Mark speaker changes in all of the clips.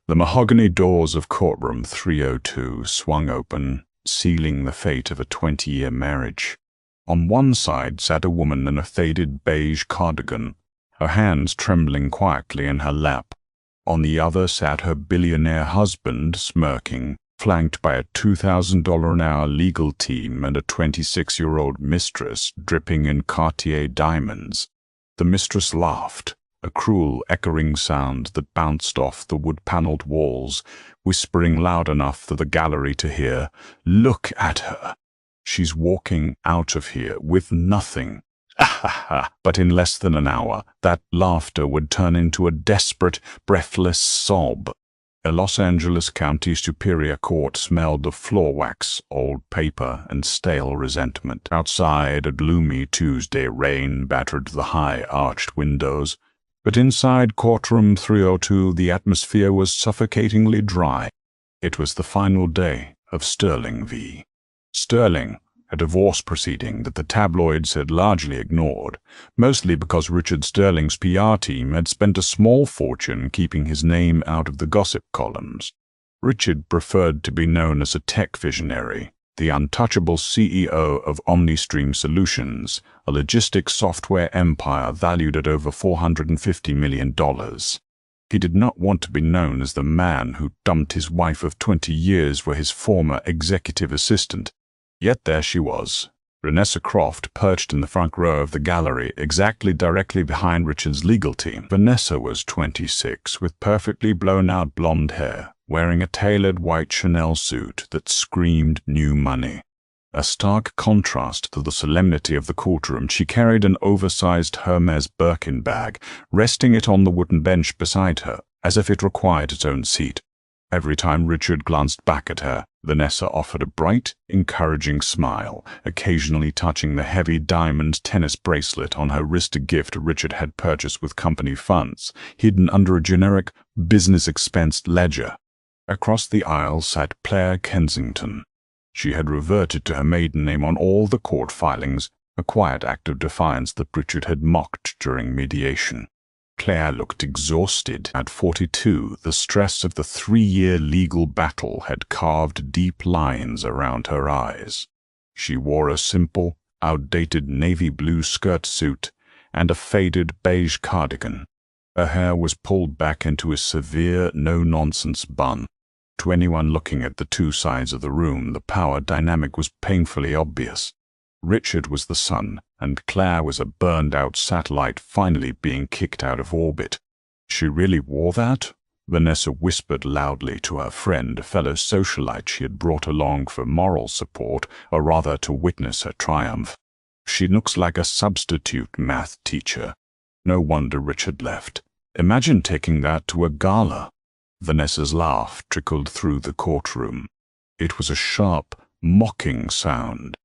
Speaker 1: The mahogany doors of courtroom 302 swung open, sealing the fate of a 20-year marriage. On one side sat a woman in a faded beige cardigan, her hands trembling quietly in her lap. On the other sat her billionaire husband, smirking, flanked by a $2,000 an hour legal team and a 26-year-old mistress dripping in Cartier diamonds. The mistress laughed, a cruel, echoing sound that bounced off the wood-paneled walls, whispering loud enough for the gallery to hear, "Look at her. She's walking out of here with nothing." But in less than an hour, that laughter would turn into a desperate, breathless sob. A Los Angeles County Superior Court smelled of floor wax, old paper, and stale resentment. Outside, a gloomy Tuesday rain battered the high, arched windows, but inside courtroom 302 the atmosphere was suffocatingly dry. It was the final day of Sterling v. Sterling, a divorce proceeding that the tabloids had largely ignored, mostly because Richard Sterling's PR team had spent a small fortune keeping his name out of the gossip columns. Richard preferred to be known as a tech visionary, the untouchable CEO of OmniStream Solutions, a logistics software empire valued at over $450 million. He did not want to be known as the man who dumped his wife of 20 years for his former executive assistant. Yet there she was, Vanessa Croft, perched in the front row of the gallery, exactly directly behind Richard's legal team. Vanessa was 26, with perfectly blown-out blonde hair, wearing a tailored white Chanel suit that screamed new money. A stark contrast to the solemnity of the courtroom, she carried an oversized Hermes Birkin bag, resting it on the wooden bench beside her, as if it required its own seat. Every time Richard glanced back at her, Vanessa offered a bright, encouraging smile, occasionally touching the heavy diamond tennis bracelet on her wrist, a gift Richard had purchased with company funds, hidden under a generic, business-expensed ledger. Across the aisle sat Claire Kensington. She had reverted to her maiden name on all the court filings, a quiet act of defiance that Richard had mocked during mediation. Claire looked exhausted. At 42, the stress of the 3-year legal battle had carved deep lines around her eyes. She wore a simple, outdated navy blue skirt suit and a faded beige cardigan. Her hair was pulled back into a severe, no-nonsense bun. To anyone looking at the two sides of the room, the power dynamic was painfully obvious. Richard was the sun, and Claire was a burned-out satellite finally being kicked out of orbit. She really wore that? Vanessa whispered loudly to her friend, a fellow socialite she had brought along for moral support, or rather to witness her triumph. She looks like a substitute math teacher. No wonder Richard left. Imagine taking that to a gala. Vanessa's laugh trickled through the courtroom. It was a sharp, mocking sound.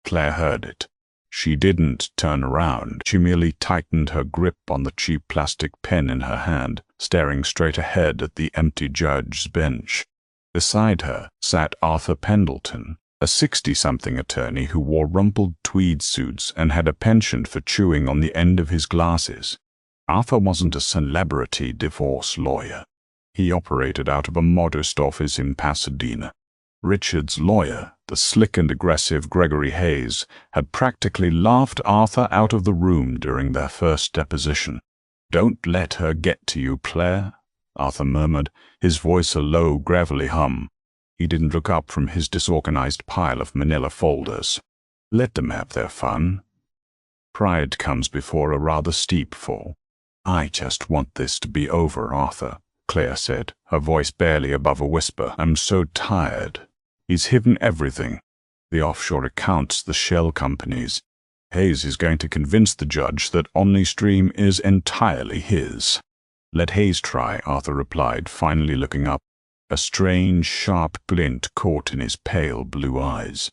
Speaker 1: Claire heard it. She didn't turn around. She merely tightened her grip on the cheap plastic pen in her hand, staring straight ahead at the empty judge's bench. Beside her sat Arthur Pendleton, a 60-something attorney who wore rumpled tweed suits and had a penchant for chewing on the end of his glasses. Arthur wasn't a celebrity divorce lawyer. He operated out of a modest office in Pasadena. Richard's lawyer, the slick and aggressive Gregory Hayes, had practically laughed Arthur out of the room during their first deposition. "Don't let her get to you, Claire," Arthur murmured, his voice a low, gravelly hum. He didn't look up from his disorganized pile of manila folders. "Let them have their fun. Pride comes before a rather steep fall." "I just want this to be over, Arthur," Claire said, her voice barely above a whisper. "I'm so tired. He's hidden everything. The offshore accounts, the shell companies. Hayes is going to convince the judge that OmniStream is entirely his." "Let Hayes try," Arthur replied, finally looking up. A strange, sharp glint caught in his pale blue eyes.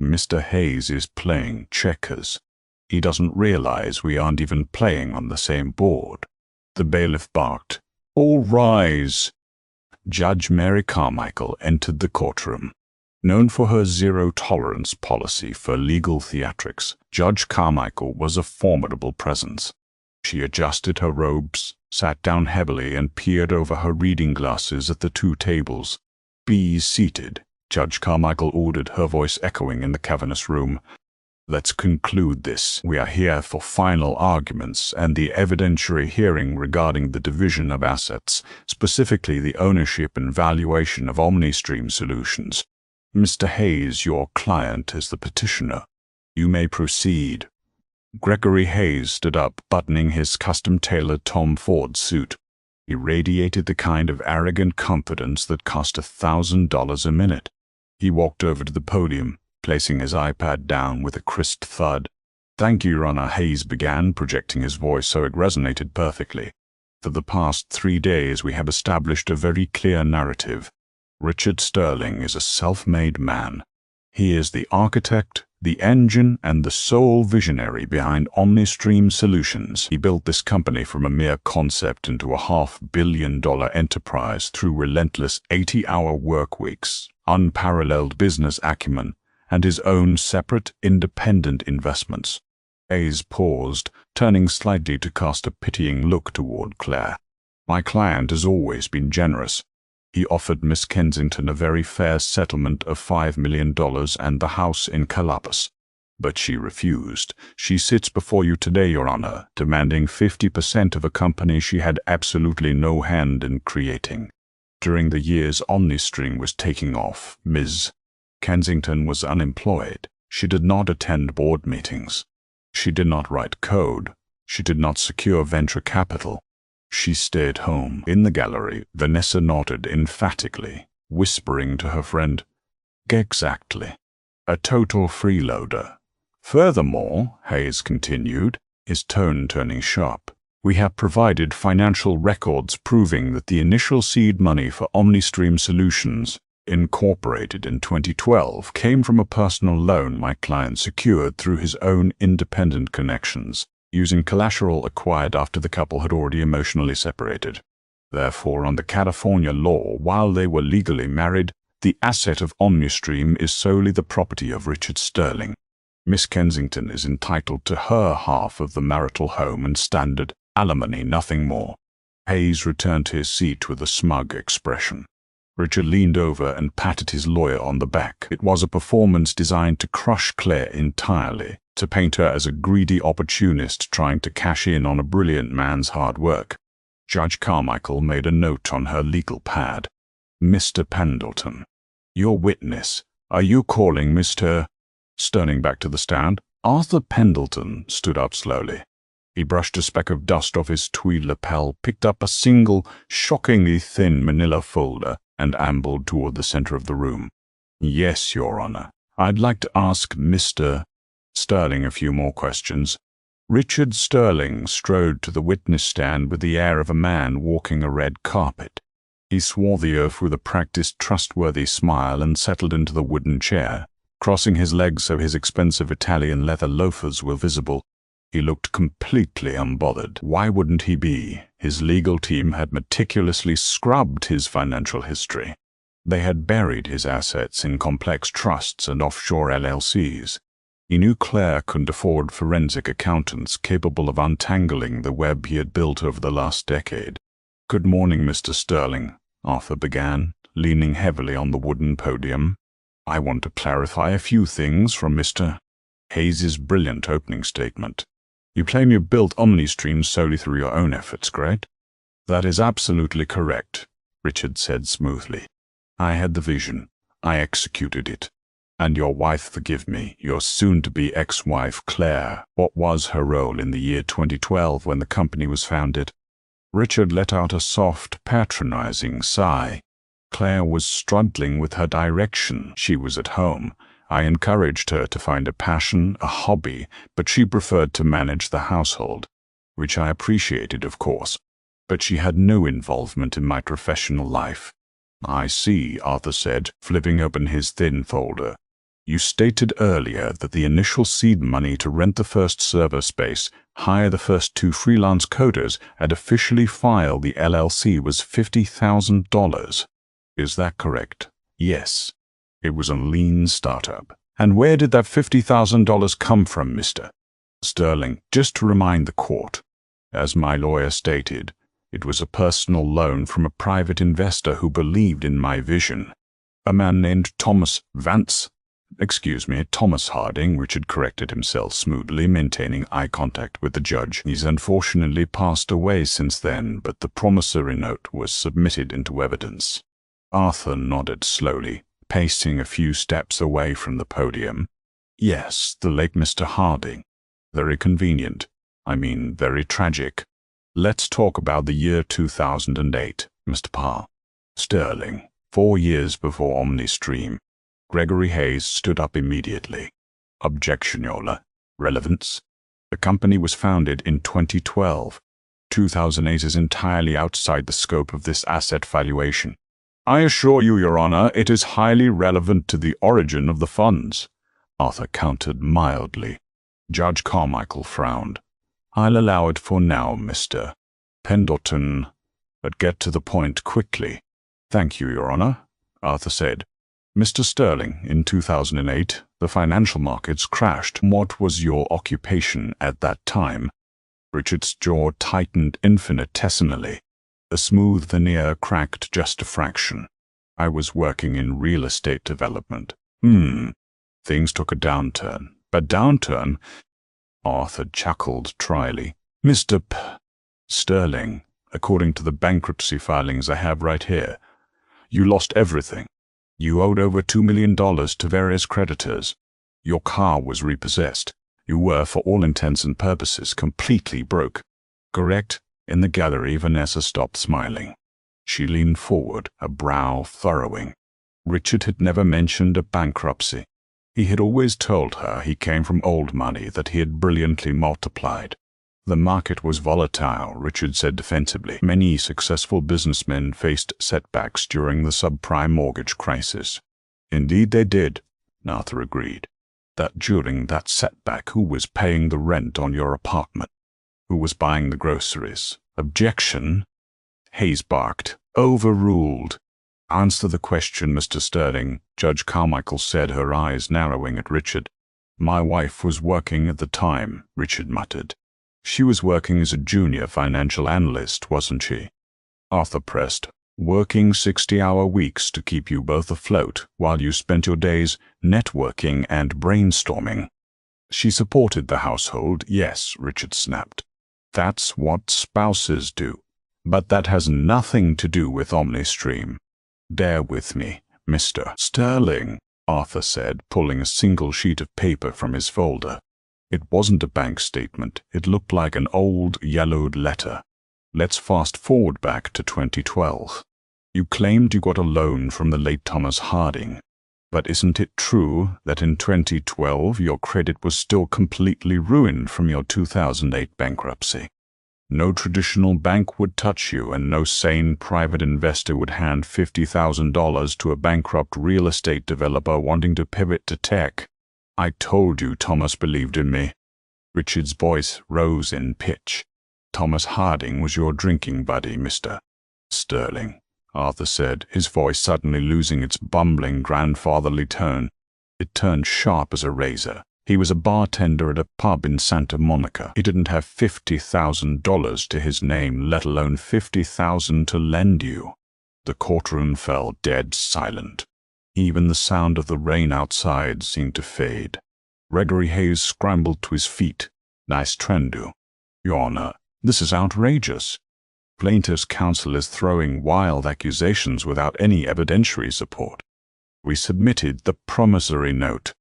Speaker 1: "Mr. Hayes is playing checkers. He doesn't realize we aren't even playing on the same board." The bailiff barked. "All rise." Judge Mary Carmichael entered the courtroom. Known for her zero-tolerance policy for legal theatrics, Judge Carmichael was a formidable presence. She adjusted her robes, sat down heavily, and peered over her reading glasses at the two tables. "Be seated," Judge Carmichael ordered, her voice echoing in the cavernous room. "Let's conclude this. We are here for final arguments and the evidentiary hearing regarding the division of assets, specifically the ownership and valuation of OmniStream Solutions. Mr. Hayes, your client, is the petitioner. You may proceed." Gregory Hayes stood up, buttoning his custom-tailored Tom Ford suit. He radiated the kind of arrogant confidence that cost $1,000 a minute. He walked over to the podium, placing his iPad down with a crisp thud. "Thank you, Your Honor," Hayes began, projecting his voice so it resonated perfectly. "For the past 3 days we have established a very clear narrative. Richard Sterling is a self-made man. He is the architect, the engine, and the sole visionary behind OmniStream Solutions. He built this company from a mere concept into a $500 million enterprise through relentless 80-hour work weeks, unparalleled business acumen, and his own separate, independent investments." Hayes paused, turning slightly to cast a pitying look toward Claire. "My client has always been generous. He offered Miss Kensington a very fair settlement of $5 million and the house in Galapagos. But she refused. She sits before you today, Your Honor, demanding 50% of a company she had absolutely no hand in creating. During the years OmniStream was taking off, Ms. Kensington was unemployed. She did not attend board meetings. She did not write code. She did not secure venture capital. She stayed home." In the gallery, Vanessa nodded emphatically, whispering to her friend, "Exactly. A total freeloader. Furthermore," Hayes continued, his tone turning sharp, "we have provided financial records proving that the initial seed money for OmniStream Solutions, Incorporated in 2012, came from a personal loan my client secured through his own independent connections, using collateral acquired after the couple had already emotionally separated. Therefore, under California law, while they were legally married, the asset of OmniStream is solely the property of Richard Sterling. Miss Kensington is entitled to her half of the marital home and standard alimony, nothing more." Hayes returned to his seat with a smug expression. Richard leaned over and patted his lawyer on the back. It was a performance designed to crush Claire entirely, to paint her as a greedy opportunist trying to cash in on a brilliant man's hard work. Judge Carmichael made a note on her legal pad. "Mr. Pendleton, your witness. Are you calling Mr. Turning back to the stand, Arthur Pendleton stood up slowly. He brushed a speck of dust off his tweed lapel, picked up a single, shockingly thin manila folder, and ambled toward the center of the room. "Yes, Your Honor. I'd like to ask Mr. Sterling a few more questions." Richard Sterling strode to the witness stand with the air of a man walking a red carpet. He swore the oath with a practiced, trustworthy smile and settled into the wooden chair, crossing his legs so his expensive Italian leather loafers were visible. He looked completely unbothered. Why wouldn't he be? His legal team had meticulously scrubbed his financial history. They had buried his assets in complex trusts and offshore LLCs. He knew Claire couldn't afford forensic accountants capable of untangling the web he had built over the last decade. "Good morning, Mr. Sterling," Arthur began, leaning heavily on the wooden podium. "I want to clarify a few things from Mr. Hayes' brilliant opening statement. You claim you built OmniStream solely through your own efforts, correct?" "That is absolutely correct," Richard said smoothly. "I had the vision. I executed it. And your wife, forgive me, your soon-to-be ex-wife, Claire, what was her role in the year 2012 when the company was founded?" Richard let out a soft, patronizing sigh. "Claire was struggling with her direction. She was at home. I encouraged her to find a passion, a hobby, but she preferred to manage the household, which I appreciated, of course. But she had no involvement in my professional life." "I see," Arthur said, flipping open his thin folder. "You stated earlier that the initial seed money to rent the first server space, hire the first 2 freelance coders, and officially file the LLC was $50,000. Is that correct?" "Yes. It was a lean startup." "And where did that $50,000 come from, Mr. Sterling?" "Just to remind the court, As my lawyer stated, it was a personal loan from a private investor who believed in my vision. A man named Thomas Harding, Richard corrected himself smoothly, maintaining eye contact with the judge. He's unfortunately passed away since then, but the promissory note was submitted into evidence. Arthur nodded slowly, pacing a few steps away from the podium. Yes, the late Mr. Harding. Very convenient. Very tragic. Let's talk about the year 2008, Mr. Parr. Sterling, 4 years before OmniStream. Gregory Hayes stood up immediately. Objection, Your Honor. Relevance. The company was founded in 2012. 2008 is entirely outside the scope of this asset valuation. I assure you, Your Honor, it is highly relevant to the origin of the funds, Arthur countered mildly. Judge Carmichael frowned. I'll allow it for now, Mr. Pendleton, but get to the point quickly. Thank you, Your Honor, Arthur said. Mr. Sterling, in 2008, the financial markets crashed. What was your occupation at that time? Richard's jaw tightened infinitesimally. The smooth veneer cracked just a fraction. I was working in real estate development. Things took a downturn. A downturn? Arthur chuckled tryly. Mr. Sterling, according to the bankruptcy filings I have right here, you lost everything. You owed over $2 million to various creditors. Your car was repossessed. You were, for all intents and purposes, completely broke. Correct? In the gallery, Vanessa stopped smiling. She leaned forward, her brow furrowing. Richard had never mentioned a bankruptcy. He had always told her he came from old money that he had brilliantly multiplied. The market was volatile, Richard said defensively. Many successful businessmen faced setbacks during the subprime mortgage crisis. Indeed they did, Arthur agreed. That during that setback, who was paying the rent on your apartment? Who was buying the groceries? Objection? Hayes barked. Overruled. Answer the question, Mr. Sterling, Judge Carmichael said, her eyes narrowing at Richard. My wife was working at the time, Richard muttered. She was working as a junior financial analyst, wasn't she? Arthur pressed. Working 60-hour weeks to keep you both afloat while you spent your days networking and brainstorming. She supported the household, yes, Richard snapped. That's what spouses do. But that has nothing to do with OmniStream. Bear with me, Mr. Sterling, Arthur said, pulling a single sheet of paper from his folder. It wasn't a bank statement. It looked like an old, yellowed letter. Let's fast forward back to 2012. You claimed you got a loan from the late Thomas Harding. But isn't it true that in 2012 your credit was still completely ruined from your 2008 bankruptcy? No traditional bank would touch you, and no sane private investor would hand $50,000 to a bankrupt real estate developer wanting to pivot to tech. I told you Thomas believed in me. Richard's voice rose in pitch. Thomas Harding was your drinking buddy, Mr. Sterling, Arthur said, his voice suddenly losing its bumbling grandfatherly tone. It turned sharp as a razor. He was a bartender at a pub in Santa Monica. He didn't have $50,000 to his name, let alone $50,000 to lend you. The courtroom fell dead silent. Even the sound of the rain outside seemed to fade. Gregory Hayes scrambled to his feet. Nice trendu. Your Honor, this is outrageous. Plaintiff's counsel is throwing wild accusations without any evidentiary support. We submitted the promissory note.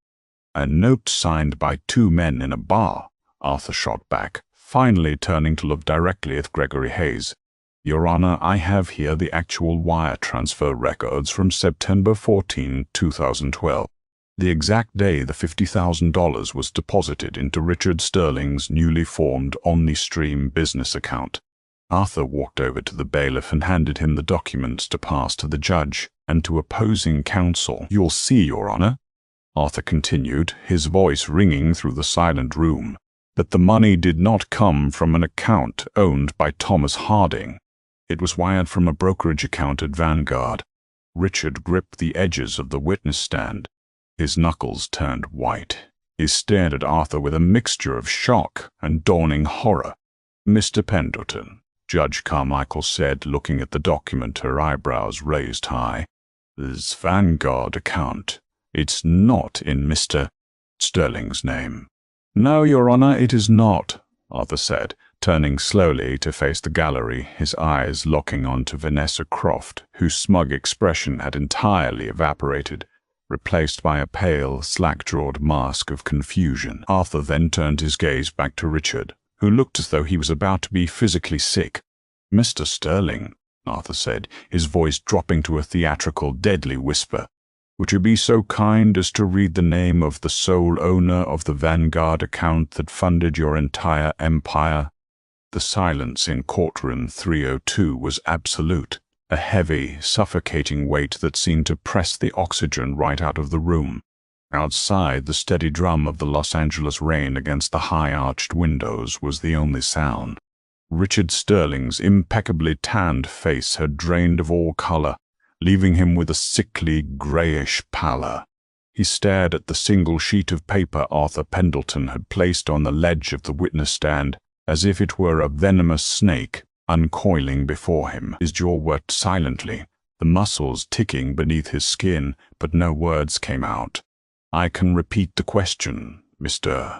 Speaker 1: A note signed by 2 men in a bar, Arthur shot back, finally turning to look directly at Gregory Hayes. Your Honor, I have here the actual wire transfer records from September 14, 2012. The exact day the $50,000 was deposited into Richard Sterling's newly formed OmniStream business account. Arthur walked over to the bailiff and handed him the documents to pass to the judge and to opposing counsel. You'll see, Your Honor, Arthur continued, his voice ringing through the silent room, that the money did not come from an account owned by Thomas Harding. It was wired from a brokerage account at Vanguard. Richard gripped the edges of the witness stand. His knuckles turned white. He stared at Arthur with a mixture of shock and dawning horror. Mr. Pendleton, Judge Carmichael said, looking at the document, her eyebrows raised high. This Vanguard account. It's not in Mr. Sterling's name. No, Your Honor, it is not, Arthur said, turning slowly to face the gallery, his eyes locking onto Vanessa Croft, whose smug expression had entirely evaporated, replaced by a pale, slack-jawed mask of confusion. Arthur then turned his gaze back to Richard, who looked as though he was about to be physically sick. Mr. Sterling, Arthur said, his voice dropping to a theatrical, deadly whisper, would you be so kind as to read the name of the sole owner of the Vanguard account that funded your entire empire? The silence in courtroom 302 was absolute, a heavy, suffocating weight that seemed to press the oxygen right out of the room. Outside, the steady drum of the Los Angeles rain against the high-arched windows was the only sound. Richard Sterling's impeccably tanned face had drained of all color, leaving him with a sickly, grayish pallor. He stared at the single sheet of paper Arthur Pendleton had placed on the ledge of the witness stand, as if it were a venomous snake uncoiling before him. His jaw worked silently, the muscles ticking beneath his skin, but no words came out. I can repeat the question, Mr.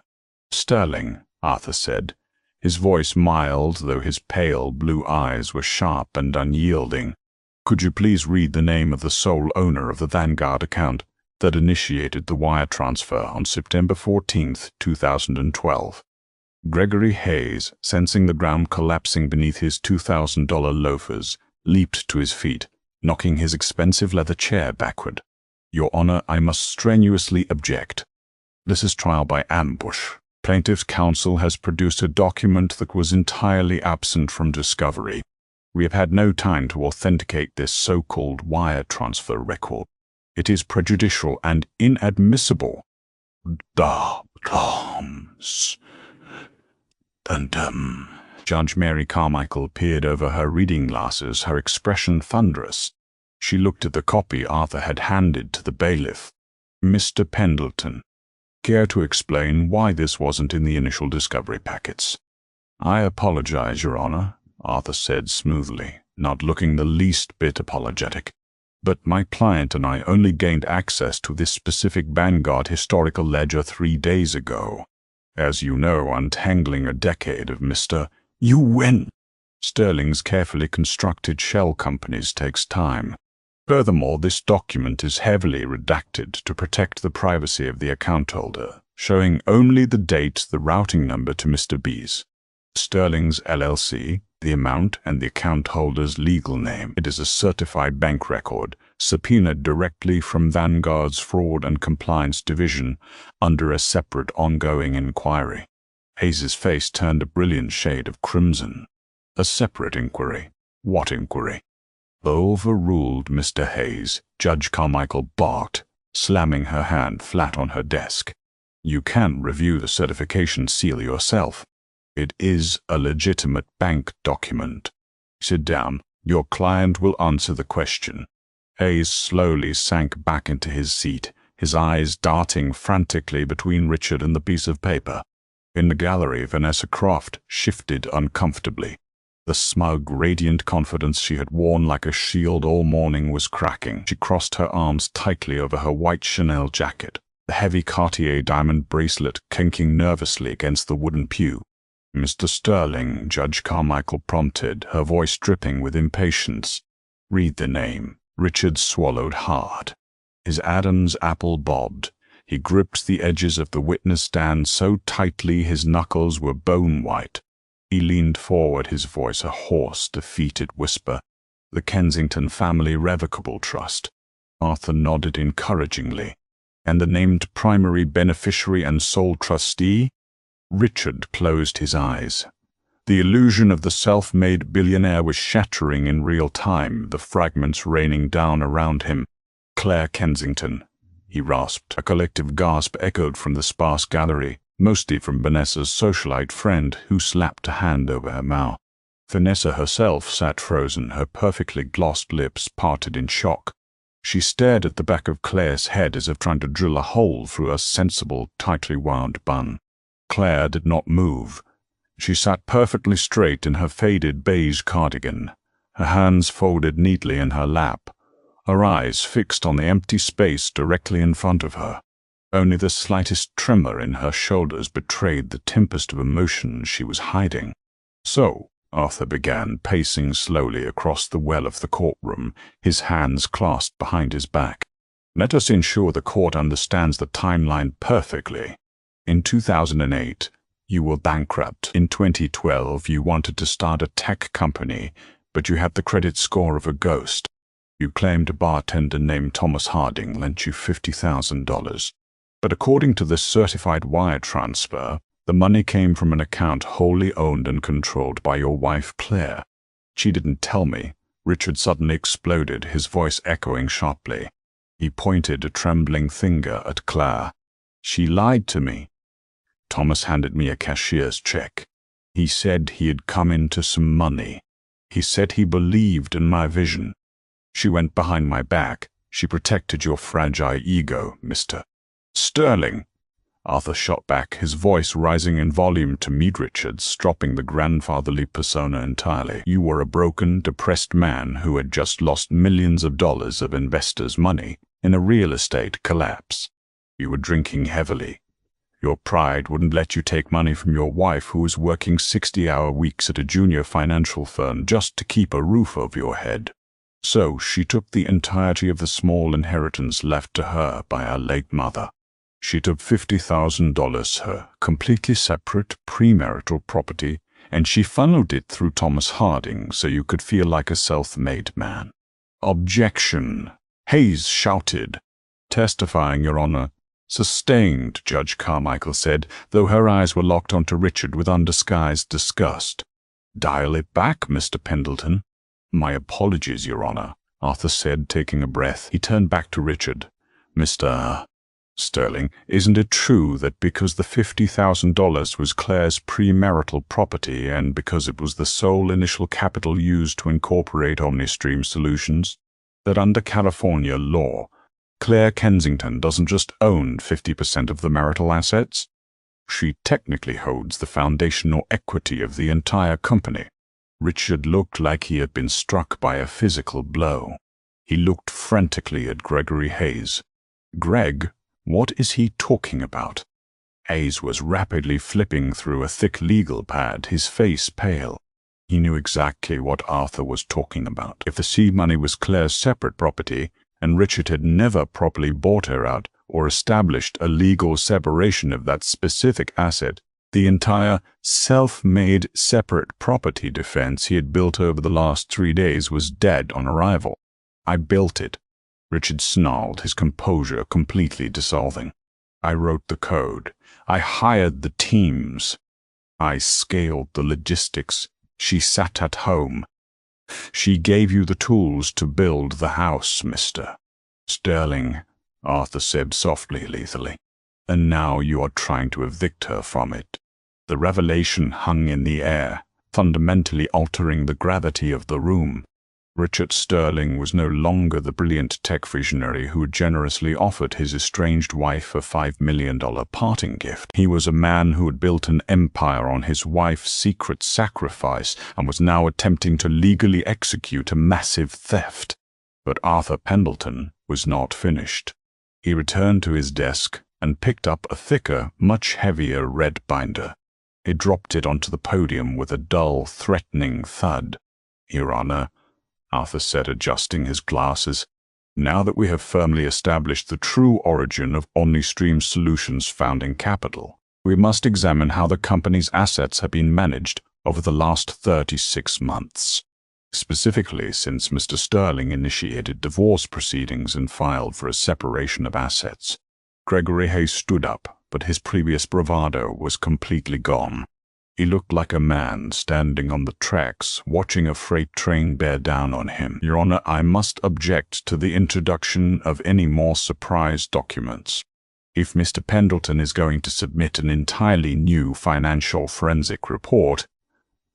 Speaker 1: Sterling, Arthur said, his voice mild, though his pale blue eyes were sharp and unyielding. Could you please read the name of the sole owner of the Vanguard account that initiated the wire transfer on September 14, 2012? Gregory Hayes, sensing the ground collapsing beneath his $2,000 loafers, leaped to his feet, knocking his expensive leather chair backward. Your Honor, I must strenuously object. This is trial by ambush. Plaintiff's counsel has produced a document that was entirely absent from discovery. We have had no time to authenticate this so-called wire transfer record. It is prejudicial and inadmissible. Judge Mary Carmichael peered over her reading glasses, her expression thunderous. She looked at the copy Arthur had handed to the bailiff. Mr. Pendleton, care to explain why this wasn't in the initial discovery packets? I apologize, Your Honor, Arthur said smoothly, not looking the least bit apologetic. But my client and I only gained access to this specific Vanguard historical ledger 3 days ago. As you know, untangling a decade of Mr. Sterling's carefully constructed shell companies takes time. Furthermore, this document is heavily redacted to protect the privacy of the account holder, showing only the date, the routing number to Mr. B's. Sterling's LLC, the amount, and the account holder's legal name. It is a certified bank record, subpoenaed directly from Vanguard's Fraud and Compliance Division under a separate ongoing inquiry. Hayes's face turned a brilliant shade of crimson. A separate inquiry? What inquiry? Overruled, Mr. Hayes, Judge Carmichael barked, slamming her hand flat on her desk. You can review the certification seal yourself. It is a legitimate bank document. Sit down. Your client will answer the question. Hayes slowly sank back into his seat, his eyes darting frantically between Richard and the piece of paper. In the gallery, Vanessa Croft shifted uncomfortably. The smug, radiant confidence she had worn like a shield all morning was cracking. She crossed her arms tightly over her white Chanel jacket, the heavy Cartier diamond bracelet clinking nervously against the wooden pew. Mr. Sterling, Judge Carmichael prompted, her voice dripping with impatience. Read the name. Richard swallowed hard. His Adam's apple bobbed. He gripped the edges of the witness stand so tightly his knuckles were bone-white. He leaned forward, his voice a hoarse, defeated whisper. The Kensington Family Revocable Trust. Arthur nodded encouragingly. And the named primary beneficiary and sole trustee? Richard closed his eyes. The illusion of the self-made billionaire was shattering in real time, the fragments raining down around him. Claire Kensington, he rasped. A collective gasp echoed from the sparse gallery, mostly from Vanessa's socialite friend, who slapped a hand over her mouth. Vanessa herself sat frozen, her perfectly glossed lips parted in shock. She stared at the back of Claire's head as if trying to drill a hole through a sensible, tightly wound bun. Claire did not move. She sat perfectly straight in her faded beige cardigan, her hands folded neatly in her lap, her eyes fixed on the empty space directly in front of her. Only the slightest tremor in her shoulders betrayed the tempest of emotion she was hiding. "So," Arthur began, pacing slowly across the well of the courtroom, his hands clasped behind his back. "Let us ensure the court understands the timeline perfectly. In 2008, you were bankrupt. In 2012, you wanted to start a tech company, but you had the credit score of a ghost. You claimed a bartender named Thomas Harding lent you $50,000. But according to this certified wire transfer, the money came from an account wholly owned and controlled by your wife, Claire. She didn't tell me." Richard suddenly exploded, his voice echoing sharply. He pointed a trembling finger at Claire. "She lied to me. Thomas handed me a cashier's check. He said he had come into some money. He said he believed in my vision. She went behind my back. She protected your fragile ego, Mr. Sterling." Arthur shot back, his voice rising in volume to meet Richard's, dropping the grandfatherly persona entirely. "You were a broken, depressed man who had just lost millions of dollars of investors' money in a real estate collapse. You were drinking heavily. Your pride wouldn't let you take money from your wife, who was working 60-hour weeks at a junior financial firm just to keep a roof over your head. So she took the entirety of the small inheritance left to her by her late mother. She took $50,000, her completely separate premarital property, and she funneled it through Thomas Harding so you could feel like a self-made man." "Objection!" Hayes shouted. "Testifying, Your Honor." "Sustained," Judge Carmichael said, though her eyes were locked onto Richard with undisguised disgust. "Dial it back, Mr. Pendleton." "My apologies, Your Honor," Arthur said, taking a breath. He turned back to Richard. "Mr. Sterling, isn't it true that because the $50,000 was Claire's premarital property and because it was the sole initial capital used to incorporate OmniStream Solutions, that under California law, Claire Kensington doesn't just own 50% of the marital assets? She technically holds the foundational equity of the entire company." Richard looked like he had been struck by a physical blow. He looked frantically at Gregory Hayes. "Greg, what is he talking about?" Hayes was rapidly flipping through a thick legal pad, his face pale. He knew exactly what Arthur was talking about. If the seed money was Claire's separate property, and Richard had never properly bought her out or established a legal separation of that specific asset, the entire self-made separate property defense he had built over the last 3 days was dead on arrival. "I built it," Richard snarled, his composure completely dissolving. "I wrote the code. I hired the teams. I scaled the logistics. She sat at home. She gave you the tools to build the house, Mr. Sterling," Arthur said softly, lethally. "And now you are trying to evict her from it." The revelation hung in the air, fundamentally altering the gravity of the room. Richard Sterling was no longer the brilliant tech visionary who had generously offered his estranged wife a $5 million parting gift. He was a man who had built an empire on his wife's secret sacrifice and was now attempting to legally execute a massive theft. But Arthur Pendleton was not finished. He returned to his desk and picked up a thicker, much heavier red binder. He dropped it onto the podium with a dull, threatening thud. "Your Honor," Arthur said, adjusting his glasses, "now that we have firmly established the true origin of OmniStream Solutions' founding capital, we must examine how the company's assets have been managed over the last 36 months. Specifically, since Mr. Sterling initiated divorce proceedings and filed for a separation of assets." Gregory Hayes stood up, but his previous bravado was completely gone. He looked like a man standing on the tracks, watching a freight train bear down on him. "Your Honor, I must object to the introduction of any more surprise documents. If Mr. Pendleton is going to submit an entirely new financial forensic report—"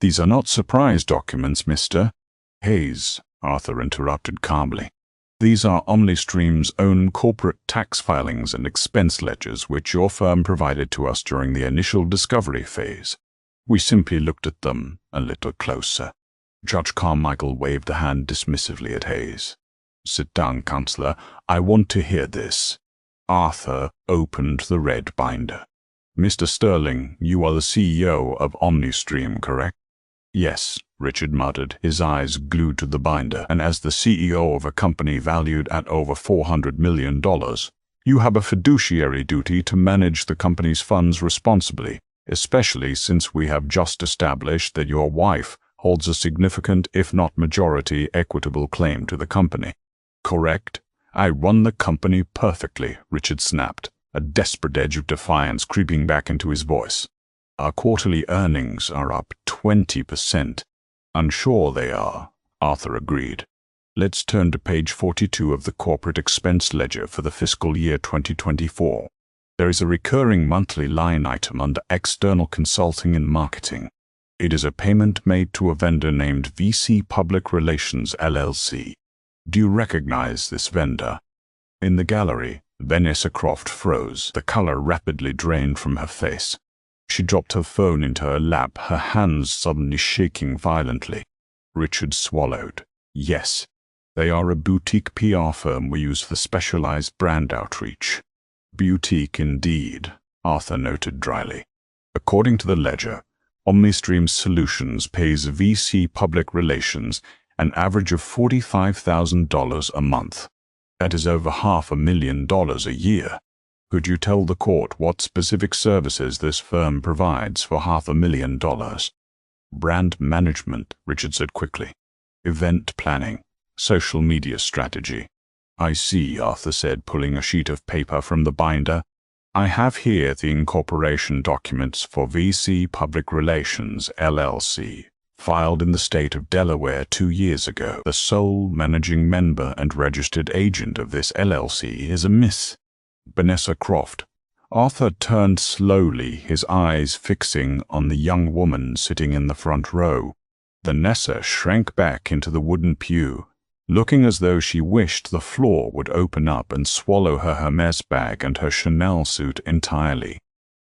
Speaker 1: "These are not surprise documents, Mr. Hayes," Arthur interrupted calmly. "These are OmniStream's own corporate tax filings and expense ledgers which your firm provided to us during the initial discovery phase. We simply looked at them a little closer. Judge Carmichael waved a hand dismissively at Hayes. "Sit down, Counselor. I want to hear this." Arthur opened the red binder. "Mr. Sterling, you are the CEO of OmniStream, correct?" "Yes," Richard muttered, his eyes glued to the binder. "And as the CEO of a company valued at over $400 million, you have a fiduciary duty to manage the company's funds responsibly, especially since we have just established that your wife holds a significant, if not majority, equitable claim to the company." "Correct. I run the company perfectly," Richard snapped, a desperate edge of defiance creeping back into his voice. "Our quarterly earnings are up 20%. I'm sure they are," Arthur agreed. "Let's turn to page 42 of the corporate expense ledger for the fiscal year 2024. There is a recurring monthly line item under external consulting and marketing. It is a payment made to a vendor named VC Public Relations LLC. Do you recognize this vendor?" In the gallery, Vanessa Croft froze. The color rapidly drained from her face. She dropped her phone into her lap, her hands suddenly shaking violently. Richard swallowed. "Yes, they are a boutique PR firm we use for specialized brand outreach." "Boutique indeed," Arthur noted dryly. "According to the ledger, OmniStream Solutions pays VC Public Relations an average of $45,000 a month. That is over $500,000 a year. Could you tell the court what specific services this firm provides for $500,000? "Brand management," Richard said quickly. "Event planning. Social media strategy." "I see," Arthur said, pulling a sheet of paper from the binder. "I have here the incorporation documents for VC Public Relations, LLC, filed in the state of Delaware 2 years ago. The sole managing member and registered agent of this LLC is a Miss Vanessa Croft." Arthur turned slowly, his eyes fixing on the young woman sitting in the front row. Vanessa shrank back into the wooden pew, looking as though she wished the floor would open up and swallow her Hermes bag and her Chanel suit entirely.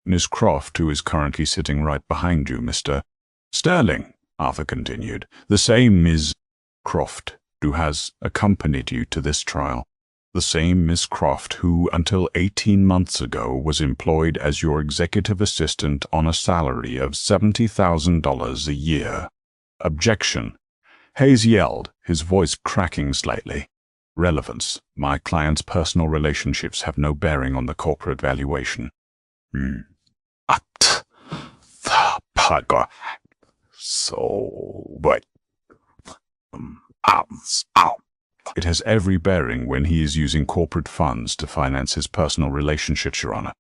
Speaker 1: "Miss Croft, who is currently sitting right behind you, Mr. Sterling," Arthur continued. "The same Ms. Croft who has accompanied you to this trial. The same Miss Croft who, until 18 months ago, was employed as your executive assistant on a salary of $70,000 a year." "Objection!" Hayes yelled, his voice cracking slightly. "Relevance. My client's personal relationships have no bearing on the corporate valuation." So, but... Ow. "It has every bearing when he is using corporate funds to finance his personal relationships, Your Honor."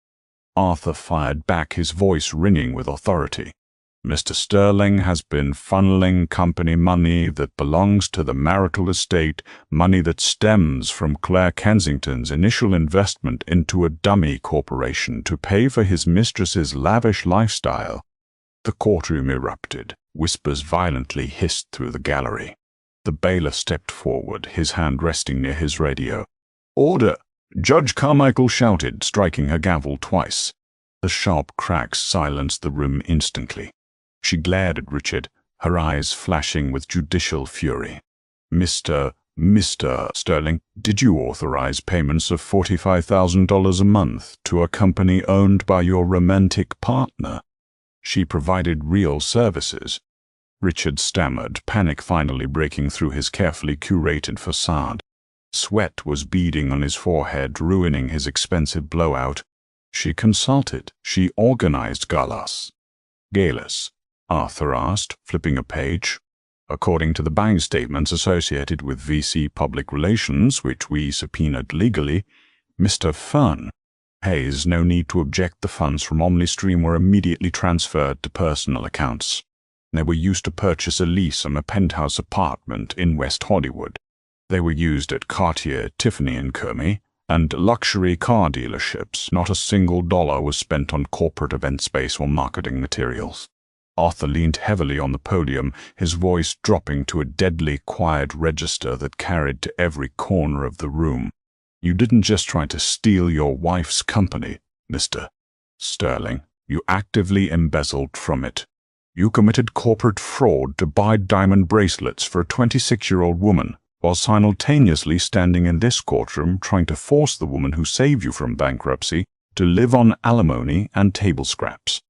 Speaker 1: Arthur fired back, his voice ringing with authority. "Mr. Sterling has been funneling company money that belongs to the marital estate, money that stems from Claire Kensington's initial investment into a dummy corporation to pay for his mistress's lavish lifestyle." The courtroom erupted. Whispers violently hissed through the gallery. The bailiff stepped forward, his hand resting near his radio. "Order!" Judge Carmichael shouted, striking her gavel twice. The sharp cracks silenced the room instantly. She glared at Richard, her eyes flashing with judicial fury. Mr. Sterling, did you authorize payments of $45,000 a month to a company owned by your romantic partner?" "She provided real services," Richard stammered, panic finally breaking through his carefully curated facade. Sweat was beading on his forehead, ruining his expensive blowout. "She consulted. She organized galas." "Galas?" Arthur asked, flipping a page. "According to the bank statements associated with VC Public Relations, which we subpoenaed legally, Mr. Fern." Hayes, no need to object. The funds from OmniStream were immediately transferred to personal accounts. They were used to purchase a lease on a penthouse apartment in West Hollywood. They were used at Cartier, Tiffany & Co. and luxury car dealerships. Not a single dollar was spent on corporate event space or marketing materials. Arthur leaned heavily on the podium, his voice dropping to a deadly quiet register that carried to every corner of the room. "You didn't just try to steal your wife's company, Mr. Sterling. You actively embezzled from it. You committed corporate fraud to buy diamond bracelets for a 26-year-old woman, while simultaneously standing in this courtroom trying to force the woman who saved you from bankruptcy to live on alimony and table scraps.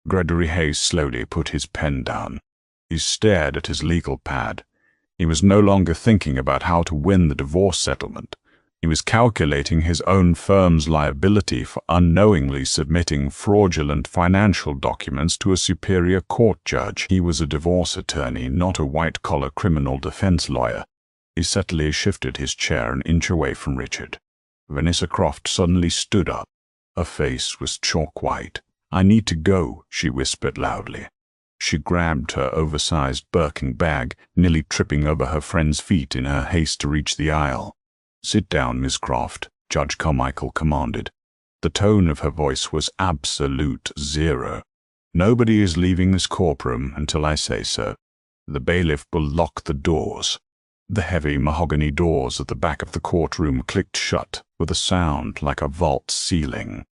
Speaker 1: Gregory Hayes slowly put his pen down. He stared at his legal pad. He was no longer thinking about how to win the divorce settlement. He was calculating his own firm's liability for unknowingly submitting fraudulent financial documents to a superior court judge. He was a divorce attorney, not a white-collar criminal defense lawyer. He subtly shifted his chair an inch away from Richard. Vanessa Croft suddenly stood up. Her face was chalk white. "I need to go," she whispered loudly. She grabbed her oversized Birkin bag, nearly tripping over her friend's feet in her haste to reach the aisle. "Sit down, Miss Croft," Judge Carmichael commanded. The tone of her voice was absolute zero. "Nobody is leaving this courtroom until I say so. The bailiff will lock the doors." The heavy mahogany doors at the back of the courtroom clicked shut with a sound like a vault ceiling.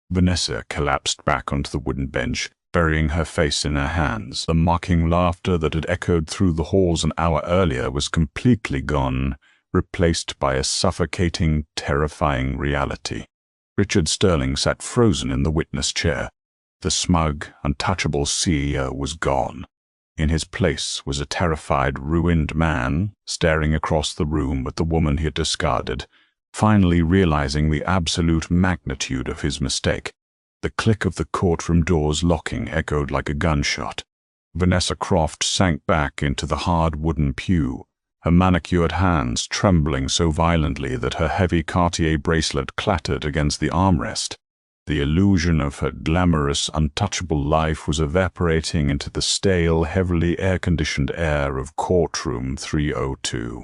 Speaker 1: Vanessa collapsed back onto the wooden bench, burying her face in her hands. The mocking laughter that had echoed through the halls an hour earlier was completely gone, replaced by a suffocating, terrifying reality. Richard Sterling sat frozen in the witness chair. The smug, untouchable CEO was gone. In his place was a terrified, ruined man, staring across the room at the woman he had discarded, finally realizing the absolute magnitude of his mistake. The click of the courtroom doors locking echoed like a gunshot. Vanessa Croft sank back into the hard wooden pew, her manicured hands trembling so violently that her heavy Cartier bracelet clattered against the armrest. The illusion of her glamorous, untouchable life was evaporating into the stale, heavily air-conditioned air of courtroom 302.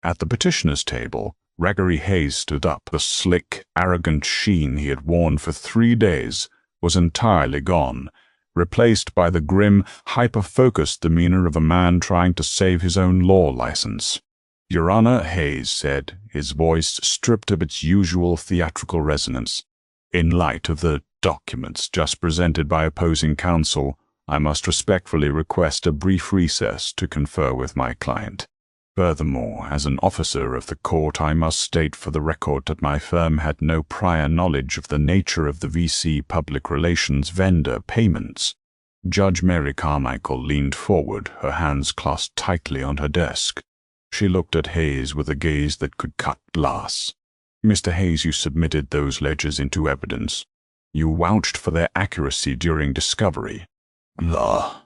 Speaker 1: At the petitioner's table, Gregory Hayes stood up. The slick, arrogant sheen he had worn for 3 days was entirely gone, replaced by the grim, hyper-focused demeanor of a man trying to save his own law license. "Your Honor," Hayes said, his voice stripped of its usual theatrical resonance, "in light of the documents just presented by opposing counsel, I must respectfully request a brief recess to confer with my client. Furthermore, as an officer of the court, I must state for the record that my firm had no prior knowledge of the nature of the VC public relations vendor payments." Judge Mary Carmichael leaned forward, her hands clasped tightly on her desk. She looked at Hayes with a gaze that could cut glass. "Mr. Hayes, you submitted those ledgers into evidence. You vouched for their accuracy during discovery." "Oh.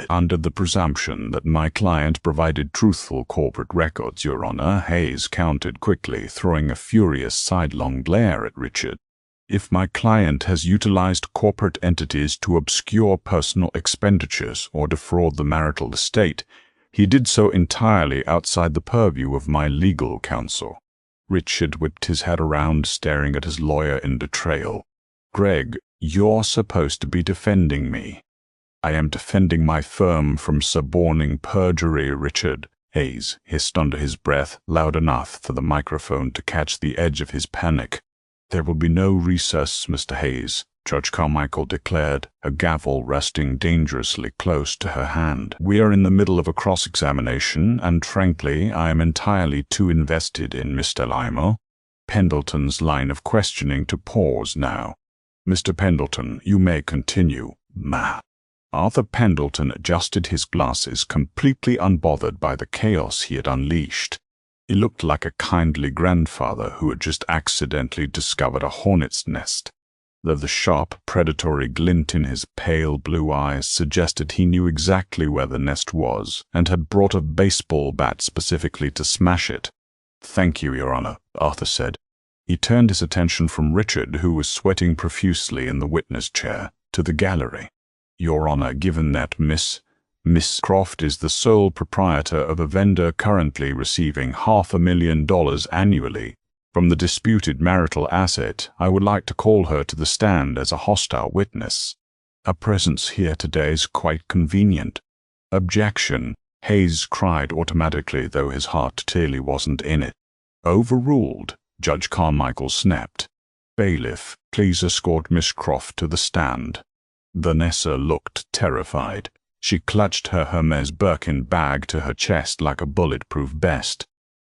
Speaker 1: Under the presumption that my client provided truthful corporate records, Your Honor," Hayes countered quickly, throwing a furious sidelong glare at Richard. "If my client has utilized corporate entities to obscure personal expenditures or defraud the marital estate, he did so entirely outside the purview of my legal counsel." Richard whipped his head around, staring at his lawyer in betrayal. "Greg, you're supposed to be defending me." "I am defending my firm from suborning perjury, Richard," Hayes hissed under his breath, loud enough for the microphone to catch the edge of his panic. "There will be no recess, Mr. Hayes," Judge Carmichael declared, her gavel resting dangerously close to her hand. "We are in the middle of a cross-examination, and frankly, I am entirely too invested in Mr. Limo Pendleton's line of questioning to pause now. Mr. Pendleton, you may continue, ma." Arthur Pendleton adjusted his glasses, completely unbothered by the chaos he had unleashed. He looked like a kindly grandfather who had just accidentally discovered a hornet's nest, though the sharp, predatory glint in his pale blue eyes suggested he knew exactly where the nest was and had brought a baseball bat specifically to smash it. "Thank you, Your Honor," Arthur said. He turned his attention from Richard, who was sweating profusely in the witness chair, to the gallery. "Your Honor, given that Miss Croft is the sole proprietor of a vendor currently receiving $500,000 annually from the disputed marital asset, I would like to call her to the stand as a hostile witness. Her presence here today is quite convenient." "Objection," Hayes cried automatically, though his heart clearly wasn't in it. Overruled, Judge Carmichael snapped. Bailiff, please escort Miss Croft to the stand. Vanessa looked terrified. She clutched her Hermes Birkin bag to her chest like a bulletproof vest.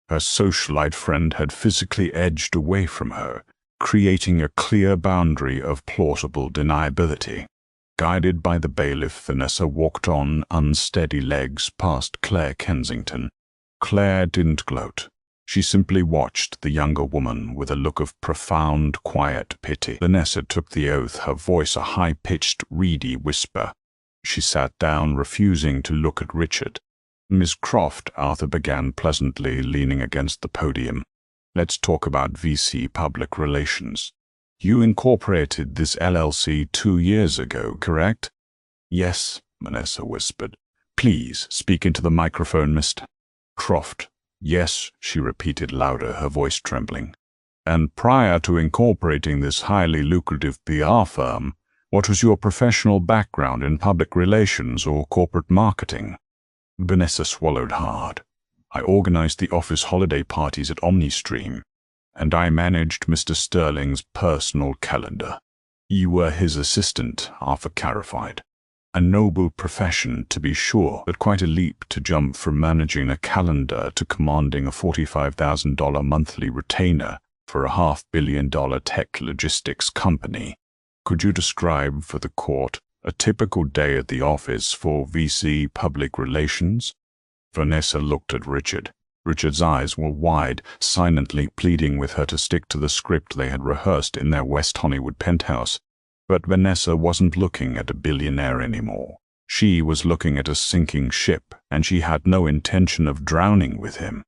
Speaker 1: Her socialite friend had physically edged away from her, creating a clear boundary of plausible deniability. Guided by the bailiff, Vanessa walked on unsteady legs past Claire Kensington. Claire didn't gloat. She simply watched the younger woman with a look of profound, quiet pity. Vanessa took the oath, her voice a high-pitched, reedy whisper. She sat down, refusing to look at Richard. Miss Croft, Arthur began pleasantly, leaning against the podium. Let's talk about VC public relations. You incorporated this LLC 2 years ago, correct? Yes, Vanessa whispered. Please speak into the microphone, Mr. Croft. Yes, she repeated louder, her voice trembling. And prior to incorporating this highly lucrative PR firm, what was your professional background in public relations or corporate marketing? Vanessa swallowed hard. I organized the office holiday parties at OmniStream, and I managed Mr. Sterling's personal calendar. You were his assistant, Arthur clarified. A noble profession, to be sure, but quite a leap to jump from managing a calendar to commanding a $45,000 monthly retainer for a $500 million tech logistics company. Could you describe for the court a typical day at the office for VC public relations? Vanessa looked at Richard. Richard's eyes were wide, silently pleading with her to stick to the script they had rehearsed in their West Hollywood penthouse. But Vanessa wasn't looking at a billionaire anymore. She was looking at a sinking ship, and she had no intention of drowning with him.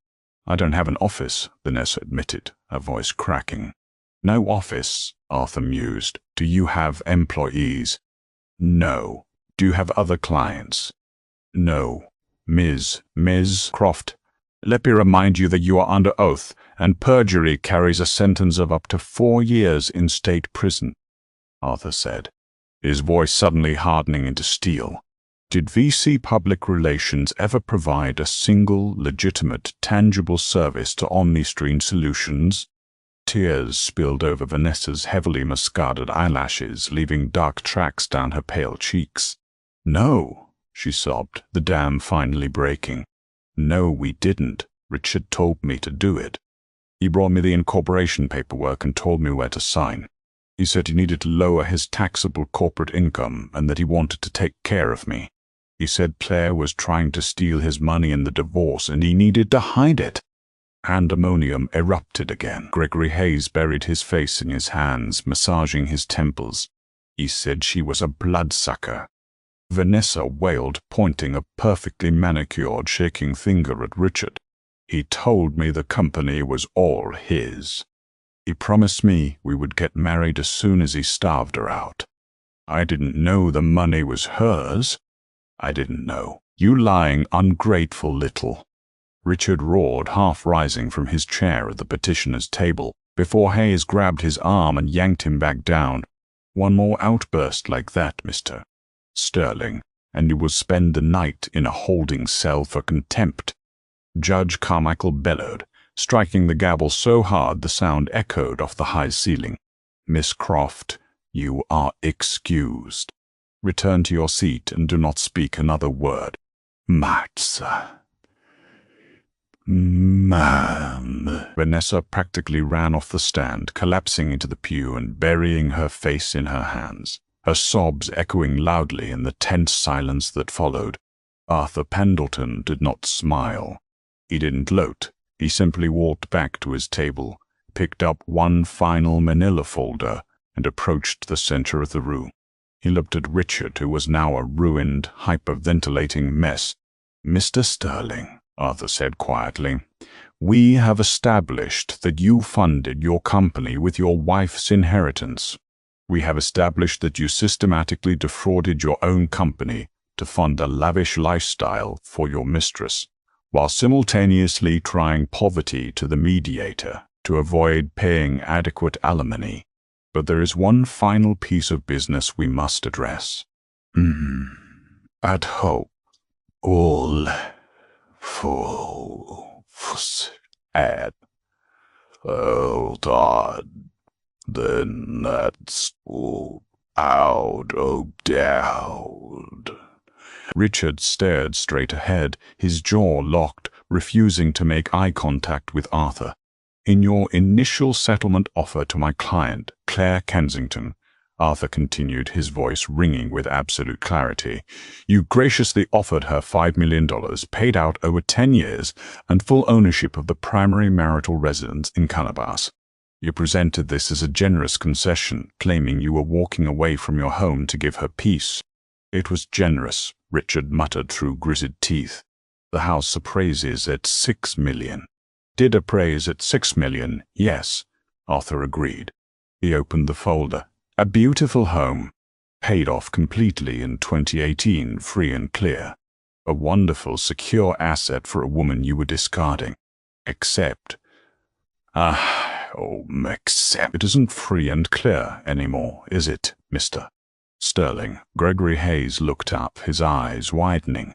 Speaker 1: I don't have an office, Vanessa admitted, her voice cracking. No office, Arthur mused. Do you have employees? No. Do you have other clients? No. Ms. Croft, let me remind you that you are under oath, and perjury carries a sentence of up to 4 years in state prison, Arthur said, his voice suddenly hardening into steel. Did VC Public Relations ever provide a single, legitimate, tangible service to OmniStream Solutions? Tears spilled over Vanessa's heavily muscarded eyelashes, leaving dark tracks down her pale cheeks. No, she sobbed, the dam finally breaking. No, we didn't. Richard told me to do it. He brought me the incorporation paperwork and told me where to sign. He said he needed to lower his taxable corporate income and that he wanted to take care of me. He said Claire was trying to steal his money in the divorce and he needed to hide it. Pandemonium erupted again. Gregory Hayes buried his face in his hands, massaging his temples. He said she was a bloodsucker. Vanessa wailed, pointing a perfectly manicured, shaking finger at Richard. He told me the company was all his. He promised me we would get married as soon as he starved her out. I didn't know the money was hers. I didn't know. You lying, ungrateful little. Richard roared, half rising from his chair at the petitioner's table, before Hayes grabbed his arm and yanked him back down. One more outburst like that, Mr. Sterling, and you will spend the night in a holding cell for contempt. Judge Carmichael bellowed, striking the gavel so hard the sound echoed off the high ceiling. Miss Croft, you are excused. Return to your seat and do not speak another word. Matza. Ma'am. Vanessa practically ran off the stand, collapsing into the pew and burying her face in her hands, her sobs echoing loudly in the tense silence that followed. Arthur Pendleton did not smile. He didn't gloat. He simply walked back to his table, picked up one final manila folder, and approached the center of the room. He looked at Richard, who was now a ruined, hyperventilating mess. Mr. Sterling, Arthur said quietly, we have established that you funded your company with your wife's inheritance. We have established that you systematically defrauded your own company to fund a lavish lifestyle for your mistress, while simultaneously trying poverty to the mediator to avoid paying adequate alimony. But there is one final piece of business we must address. At hope, all full ad. Hold on. Then that's all out of doubt. Richard stared straight ahead, his jaw locked, refusing to make eye contact with Arthur. In your initial settlement offer to my client, Claire Kensington, Arthur continued, his voice ringing with absolute clarity, you graciously offered her $5 million, paid out over 10 years, and full ownership of the primary marital residence in Calabas. You presented this as a generous concession, claiming you were walking away from your home to give her peace. It was generous, Richard muttered through gritted teeth. The house appraises at $6 million. Did appraise at $6 million, yes, Arthur agreed. He opened the folder. A beautiful home. Paid off completely in 2018, free and clear. A wonderful, secure asset for a woman you were discarding. Except it isn't free and clear anymore, is it, Mr. Sterling? Gregory Hayes looked up, his eyes widening.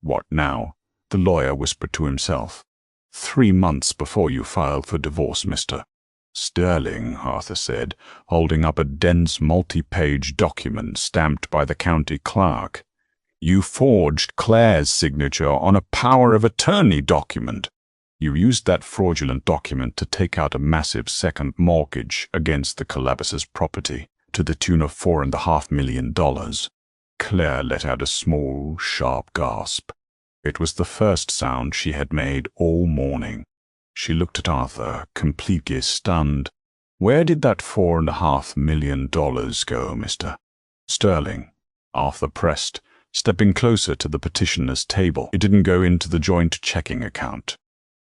Speaker 1: What now? The lawyer whispered to himself. 3 months before you filed for divorce, Mr. Sterling, Arthur said, holding up a dense multi-page document stamped by the county clerk. You forged Claire's signature on a power of attorney document. You used that fraudulent document to take out a massive second mortgage against the Calabasas property to the tune of $4.5 million. Claire let out a small, sharp gasp. It was the first sound she had made all morning. She looked at Arthur, completely stunned. Where did that $4.5 million go, Mr. Sterling? Arthur pressed, stepping closer to the petitioner's table. It didn't go into the joint checking account.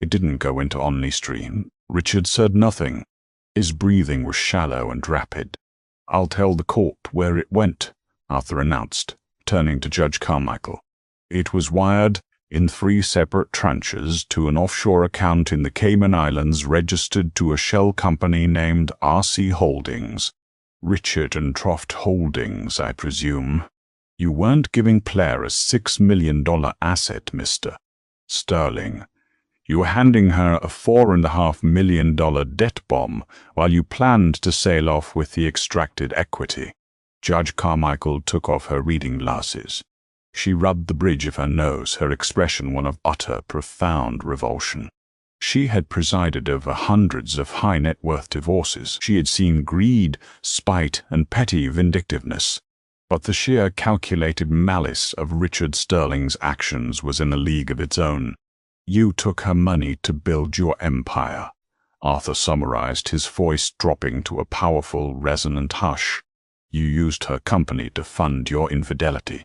Speaker 1: It didn't go into OmniStream. Richard said nothing. His breathing was shallow and rapid. I'll tell the court where it went, Arthur announced, turning to Judge Carmichael. It was wired in 3 separate tranches to an offshore account in the Cayman Islands registered to a shell company named RC Holdings. Richard and Troft Holdings, I presume. You weren't giving Claire a $6 million asset, Mr. Sterling. You were handing her a $4.5 million debt bomb while you planned to sail off with the extracted equity. Judge Carmichael took off her reading glasses. She rubbed the bridge of her nose, her expression one of utter, profound revulsion. She had presided over hundreds of high-net-worth divorces. She had seen greed, spite, and petty vindictiveness. But the sheer calculated malice of Richard Sterling's actions was in a league of its own. You took her money to build your empire, Arthur summarized, his voice dropping to a powerful, resonant hush. You used her company to fund your infidelity.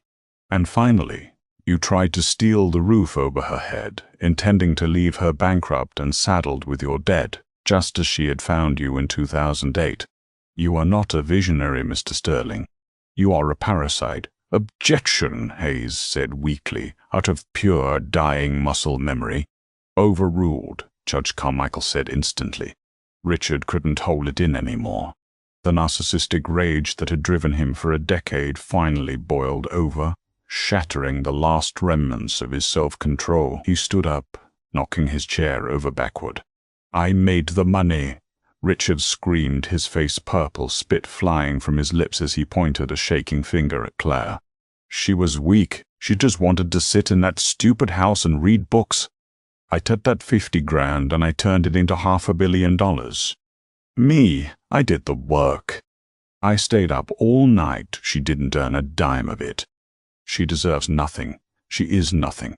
Speaker 1: And finally, you tried to steal the roof over her head, intending to leave her bankrupt and saddled with your debt, just as she had found you in 2008. You are not a visionary, Mr. Sterling. You are a parasite. Objection, Hayes said weakly, out of pure, dying muscle memory. Overruled, Judge Carmichael said instantly. Richard couldn't hold it in anymore. The narcissistic rage that had driven him for a decade finally boiled over, shattering the last remnants of his self-control. He stood up, knocking his chair over backward. I made the money, Richard screamed, his face purple, spit flying from his lips as he pointed a shaking finger at Claire. She was weak. She just wanted to sit in that stupid house and read books. I took that 50 grand and I turned it into $500 million. Me, I did the work. I stayed up all night. She didn't earn a dime of it. She deserves nothing. She is nothing.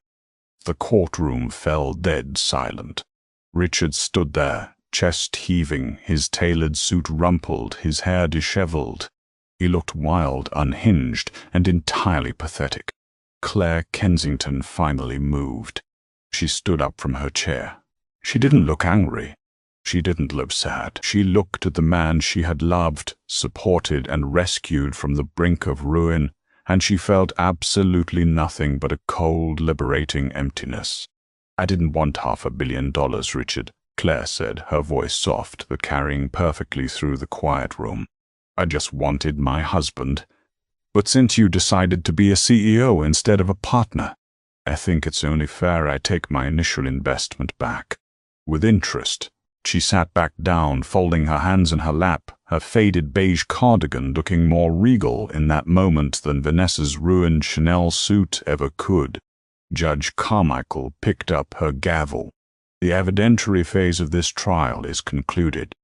Speaker 1: The courtroom fell dead silent. Richard stood there, chest heaving, his tailored suit rumpled, his hair disheveled. He looked wild, unhinged, and entirely pathetic. Claire Kensington finally moved. She stood up from her chair. She didn't look angry. She didn't look sad. She looked at the man she had loved, supported, and rescued from the brink of ruin, and she felt absolutely nothing but a cold, liberating emptiness. I didn't want $500 million, Richard, Claire said, her voice soft but carrying perfectly through the quiet room. I just wanted my husband. But since you decided to be a CEO instead of a partner, I think it's only fair I take my initial investment back. With interest, She sat back down, folding her hands in her lap, her faded beige cardigan looking more regal in that moment than Vanessa's ruined Chanel suit ever could. Judge Carmichael picked up her gavel. The evidentiary phase of this trial is concluded.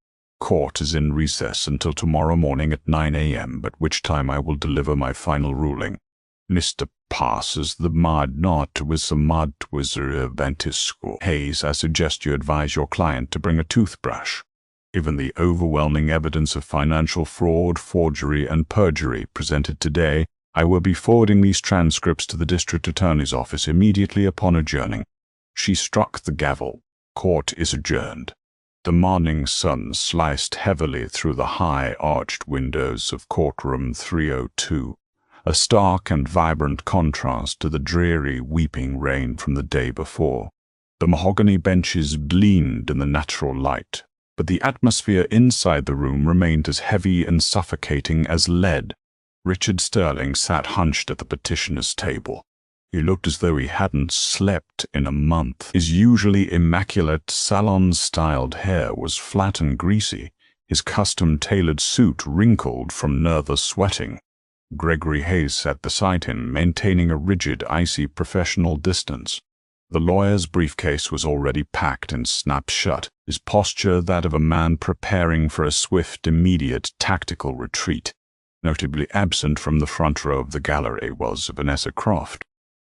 Speaker 1: Court is in recess until tomorrow morning at 9 a.m., at which time I will deliver my final ruling. Mr. Passes the mud not with some mud twizzer ventisco. Hayes, I suggest you advise your client to bring a toothbrush. Given the overwhelming evidence of financial fraud, forgery, and perjury presented today, I will be forwarding these transcripts to the district attorney's office immediately upon adjourning. She struck the gavel. Court is adjourned. The morning sun sliced heavily through the high arched windows of courtroom 302. A stark and vibrant contrast to the dreary, weeping rain from the day before. The mahogany benches gleamed in the natural light, but the atmosphere inside the room remained as heavy and suffocating as lead. Richard Sterling sat hunched at the petitioner's table. He looked as though he hadn't slept in a month. His usually immaculate, salon-styled hair was flat and greasy, his custom-tailored suit wrinkled from nervous sweating. Gregory Hayes sat beside him, maintaining a rigid, icy professional distance. The lawyer's briefcase was already packed and snapped shut, his posture that of a man preparing for a swift, immediate, tactical retreat. Notably absent from the front row of the gallery was Vanessa Croft.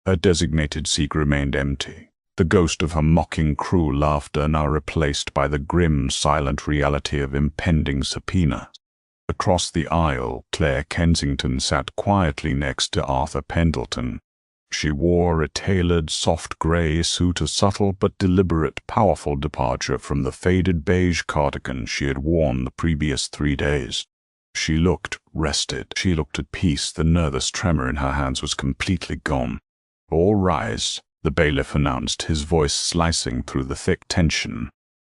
Speaker 1: Her designated seat remained empty, the ghost of her mocking, cruel laughter now replaced by the grim, silent reality of impending subpoena. Across the aisle, Claire Kensington sat quietly next to Arthur Pendleton. She wore a tailored, soft gray suit, a subtle but deliberate, powerful departure from the faded beige cardigan she had worn the previous 3 days. She looked rested. She looked at peace. The nervous tremor in her hands was completely gone. "All rise," the bailiff announced, his voice slicing through the thick tension.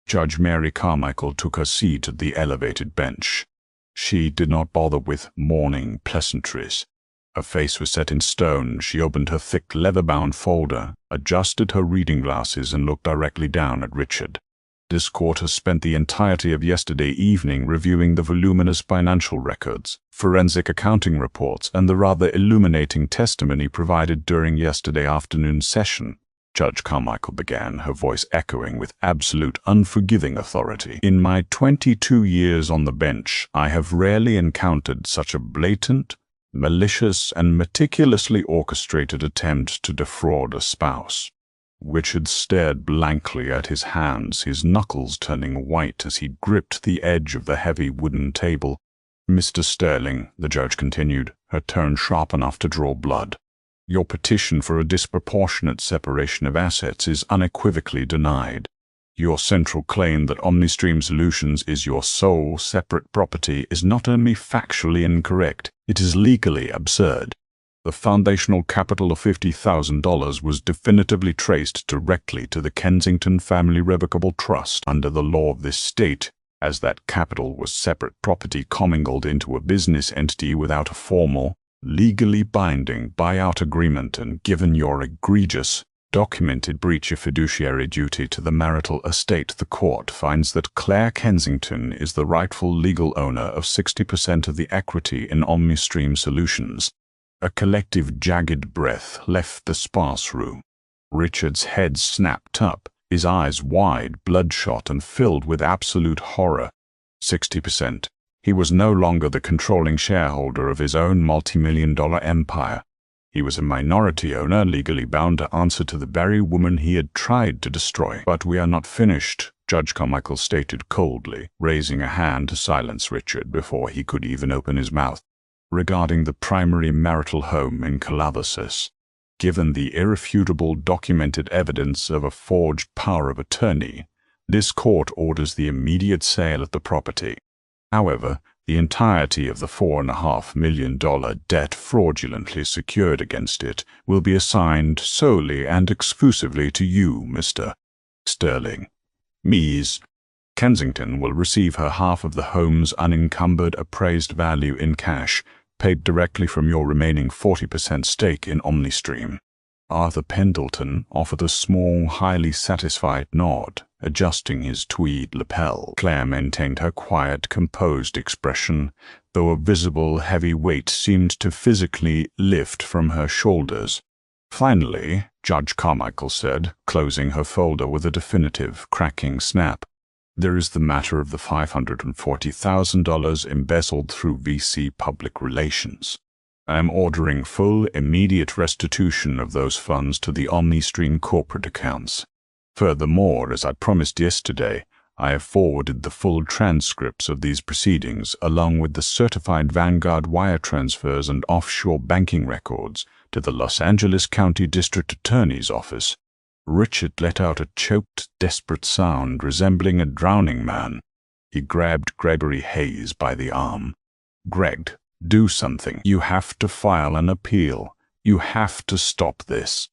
Speaker 1: Judge Mary Carmichael took her seat at the elevated bench. She did not bother with morning pleasantries. Her face was set in stone. She opened her thick leather-bound folder, adjusted her reading glasses, and looked directly down at Richard. This court has spent the entirety of yesterday evening reviewing the voluminous financial records, forensic accounting reports, and the rather illuminating testimony provided during yesterday afternoon's session. Judge Carmichael began, her voice echoing with absolute, unforgiving authority. "In my 22 years on the bench, I have rarely encountered such a blatant, malicious, and meticulously orchestrated attempt to defraud a spouse." Richard stared blankly at his hands, his knuckles turning white as he gripped the edge of the heavy wooden table. "Mr. Sterling," the judge continued, her tone sharp enough to draw blood, "your petition for a disproportionate separation of assets is unequivocally denied. Your central claim that OmniStream Solutions is your sole separate property is not only factually incorrect, it is legally absurd. The foundational capital of $50,000 was definitively traced directly to the Kensington Family Revocable Trust under the law of this state, as that capital was separate property commingled into a business entity without a formal, legally binding buyout agreement, and given your egregious, documented breach of fiduciary duty to the marital estate, the court finds that Claire Kensington is the rightful legal owner of 60% of the equity in OmniStream Solutions. A collective jagged breath left the sparse room. Richard's head snapped up, his eyes wide, bloodshot, and filled with absolute horror. 60%. He was no longer the controlling shareholder of his own multi-million-dollar empire. He was a minority owner, legally bound to answer to the very woman he had tried to destroy. "But we are not finished," Judge Carmichael stated coldly, raising a hand to silence Richard before he could even open his mouth. "Regarding the primary marital home in Calabasas, given the irrefutable documented evidence of a forged power of attorney, this court orders the immediate sale of the property. However, the entirety of the $4.5 million debt fraudulently secured against it will be assigned solely and exclusively to you, Mr. Sterling. Ms. Kensington will receive her half of the home's unencumbered appraised value in cash, paid directly from your remaining 40% stake in OmniStream. Arthur Pendleton offered a small, highly satisfied nod, adjusting his tweed lapel. Claire maintained her quiet, composed expression, though a visible heavy weight seemed to physically lift from her shoulders. Finally, Judge Carmichael said, closing her folder with a definitive, cracking snap, "There is the matter of the $540,000 embezzled through VC public relations. I am ordering full, immediate restitution of those funds to the OmniStream corporate accounts. Furthermore, as I promised yesterday, I have forwarded the full transcripts of these proceedings along with the certified Vanguard wire transfers and offshore banking records to the Los Angeles County District Attorney's Office." Richard let out a choked, desperate sound resembling a drowning man. He grabbed Gregory Hayes by the arm. "Greg, do something. You have to file an appeal. You have to stop this."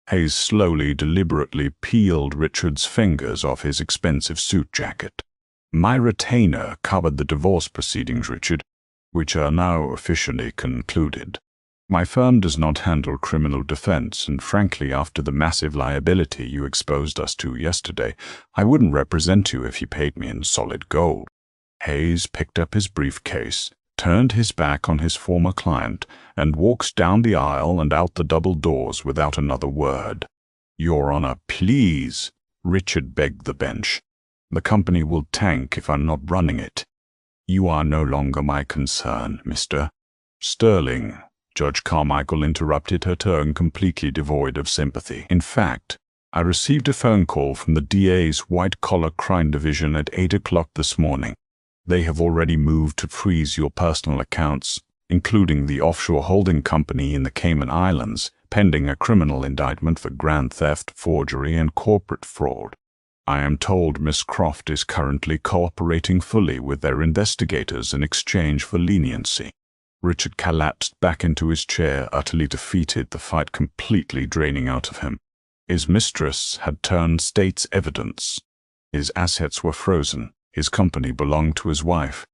Speaker 1: Hayes slowly, deliberately peeled Richard's fingers off his expensive suit jacket. "My retainer covered the divorce proceedings, Richard, which are now officially concluded. My firm does not handle criminal defense, and frankly, after the massive liability you exposed us to yesterday, I wouldn't represent you if you paid me in solid gold." Hayes picked up his briefcase, turned his back on his former client, and walked down the aisle and out the double doors without another word. "Your Honor, please," Richard begged the bench. "The company will tank if I'm not running it. You are no longer my concern, Mr. Sterling." Judge Carmichael interrupted, her tone completely devoid of sympathy. "In fact, I received a phone call from the DA's white-collar crime division at 8 o'clock this morning. They have already moved to freeze your personal accounts, including the offshore holding company in the Cayman Islands, pending a criminal indictment for grand theft, forgery, and corporate fraud. I am told Miss Croft is currently cooperating fully with their investigators in exchange for leniency." Richard collapsed back into his chair, utterly defeated, the fight completely draining out of him. His mistress had turned state's evidence. His assets were frozen. His company belonged to his wife.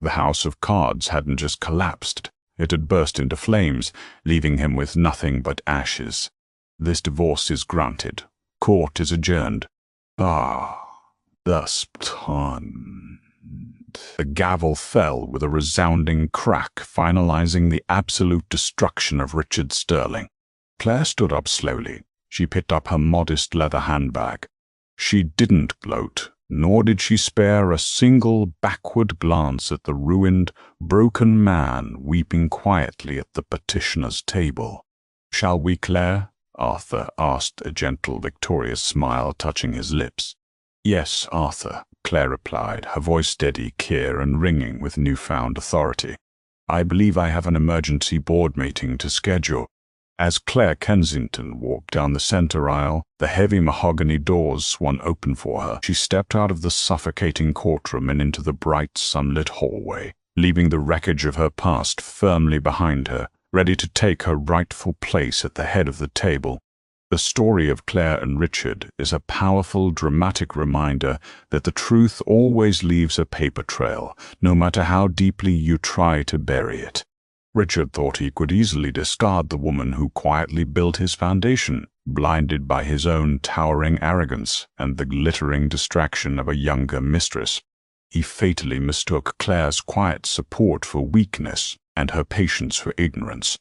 Speaker 1: The house of cards hadn't just collapsed. It had burst into flames, leaving him with nothing but ashes. This divorce is granted. Court is adjourned. Thus done. The gavel fell with a resounding crack, finalizing the absolute destruction of Richard Sterling. Claire stood up slowly. She picked up her modest leather handbag. She didn't gloat, nor did she spare a single backward glance at the ruined, broken man weeping quietly at the petitioner's table. "Shall we, Claire?" Arthur asked, a gentle, victorious smile touching his lips. "Yes, Arthur," Claire replied, her voice steady, clear, and ringing with newfound authority. "I believe I have an emergency board meeting to schedule." As Claire Kensington walked down the center aisle, the heavy mahogany doors swung open for her. She stepped out of the suffocating courtroom and into the bright, sunlit hallway, leaving the wreckage of her past firmly behind her, ready to take her rightful place at the head of the table. The story of Claire and Richard is a powerful, dramatic reminder that the truth always leaves a paper trail, no matter how deeply you try to bury it. Richard thought he could easily discard the woman who quietly built his foundation, blinded by his own towering arrogance and the glittering distraction of a younger mistress. He fatally mistook Claire's quiet support for weakness and her patience for ignorance.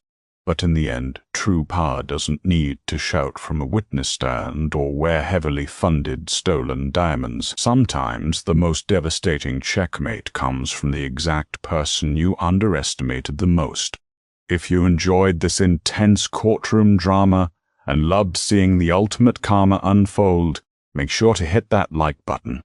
Speaker 1: But in the end, true power doesn't need to shout from a witness stand or wear heavily funded, stolen diamonds. Sometimes the most devastating checkmate comes from the exact person you underestimated the most. If you enjoyed this intense courtroom drama and loved seeing the ultimate karma unfold, make sure to hit that like button.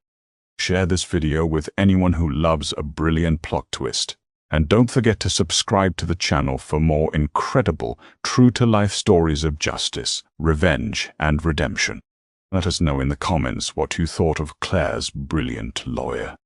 Speaker 1: Share this video with anyone who loves a brilliant plot twist. And don't forget to subscribe to the channel for more incredible, true-to-life stories of justice, revenge, and redemption. Let us know in the comments what you thought of Claire's brilliant lawyer.